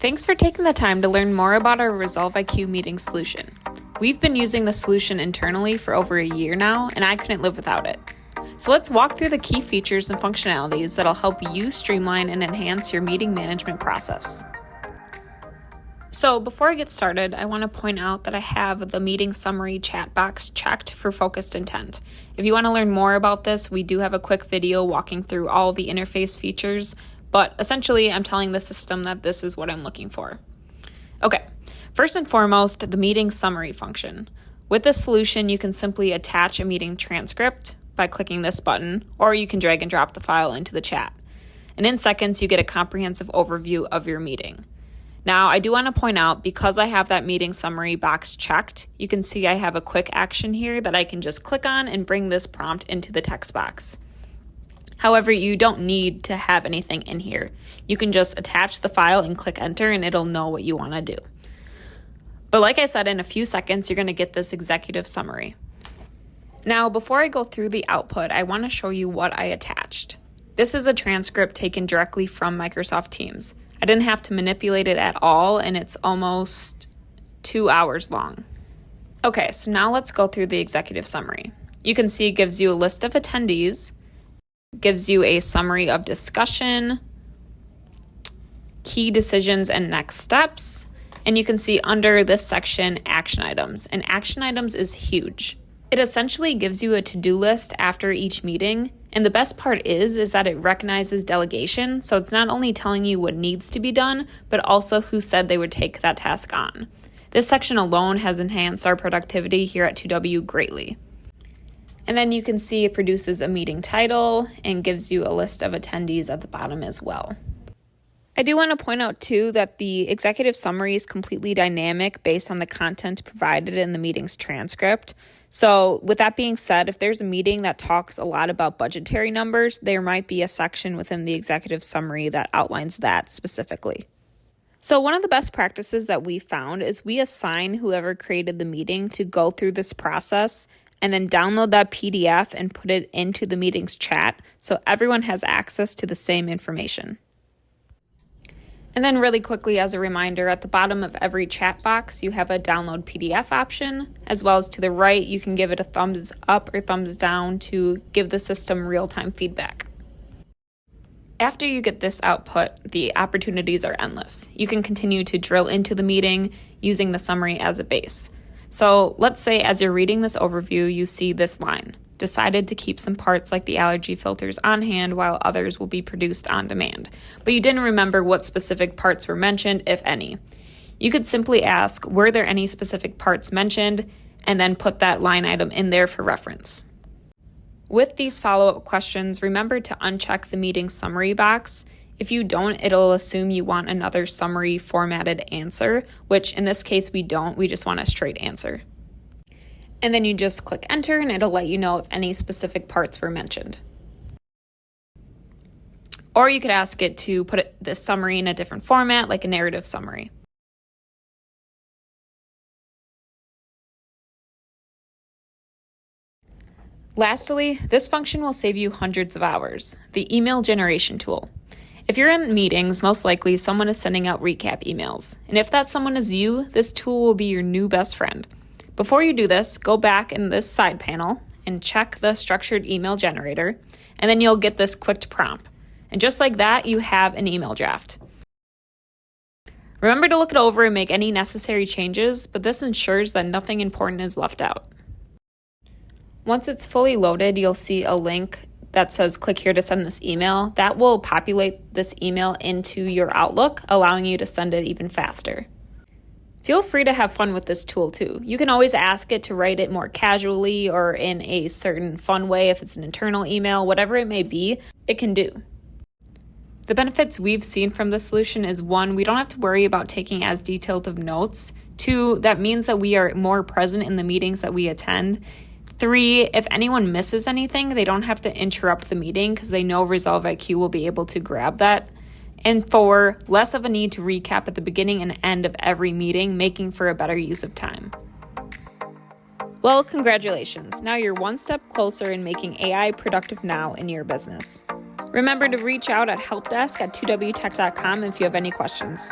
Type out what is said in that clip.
Thanks for taking the time to learn more about our ResolveIQ Meeting Solution. We've been using the solution internally for over a year now, and I couldn't live without it. So let's walk through the key features and functionalities that'll help you streamline and enhance your meeting management process. So before I get started, I want to point out that I have the meeting summary chat box checked for focused intent. If you want to learn more about this, we do have a quick video walking through all the interface features, but essentially I'm telling the system that this is what I'm looking for. Okay, first and foremost, the meeting summary function. With this solution, you can simply attach a meeting transcript by clicking this button, or you can drag and drop the file into the chat. And in seconds, you get a comprehensive overview of your meeting. Now, I do want to point out, because I have that meeting summary box checked, you can see I have a quick action here that I can just click on and bring this prompt into the text box. However, you don't need to have anything in here. You can just attach the file and click enter and it'll know what you want to do. But like I said, in a few seconds, you're going to get this executive summary. Now, before I go through the output, I want to show you what I attached. This is a transcript taken directly from Microsoft Teams. I didn't have to manipulate it at all, and it's almost 2 hours long. Okay, so now let's go through the executive summary. You can see it gives you a list of attendees, gives you a summary of discussion, key decisions and next steps, and you can see under this section, action items. And action items is huge. It essentially gives you a to-do list after each meeting, and the best part is that it recognizes delegation, so it's not only telling you what needs to be done, but also who said they would take that task on. This section alone has enhanced our productivity here at 2W greatly. And then you can see it produces a meeting title and gives you a list of attendees at the bottom as well. I do want to point out too that the executive summary is completely dynamic based on the content provided in the meeting's transcript. So with that being said, if there's a meeting that talks a lot about budgetary numbers, there might be a section within the executive summary that outlines that specifically. So one of the best practices that we found is we assign whoever created the meeting to go through this process and then download that PDF and put it into the meeting's chat so everyone has access to the same information. And then really quickly, as a reminder, at the bottom of every chat box, you have a download PDF option, as well as to the right, you can give it a thumbs up or thumbs down to give the system real-time feedback. After you get this output, the opportunities are endless. You can continue to drill into the meeting using the summary as a base. So let's say as you're reading this overview, you see this line, decided to keep some parts like the allergy filters on hand while others will be produced on demand. But you didn't remember what specific parts were mentioned, if any. You could simply ask, were there any specific parts mentioned, and then put that line item in there for reference. With these follow-up questions, remember to uncheck the meeting summary box. If you don't, it'll assume you want another summary formatted answer, which in this case we don't, we just want a straight answer. And then you just click enter and it'll let you know if any specific parts were mentioned. Or you could ask it to put this summary in a different format, like a narrative summary. Lastly, this function will save you hundreds of hours, the email generation tool. If you're in meetings, most likely someone is sending out recap emails. And if that someone is you, this tool will be your new best friend. Before you do this, go back in this side panel and check the structured email generator, and then you'll get this quick prompt. And just like that, you have an email draft. Remember to look it over and make any necessary changes, but this ensures that nothing important is left out. Once it's fully loaded, you'll see a link that says click here to send this email. That will populate this email into your Outlook, allowing you to send it even faster. Feel free to have fun with this tool too. You can always ask it to write it more casually or in a certain fun way if it's an internal email, whatever it may be, it can do. The benefits we've seen from this solution is 1, we don't have to worry about taking as detailed of notes. 2, that means that we are more present in the meetings that we attend. 3, if anyone misses anything, they don't have to interrupt the meeting because they know ResolveIQ will be able to grab that. And 4, less of a need to recap at the beginning and end of every meeting, making for a better use of time. Well, congratulations. Now you're one step closer in making AI productive now in your business. Remember to reach out at helpdesk@2wtech.com if you have any questions.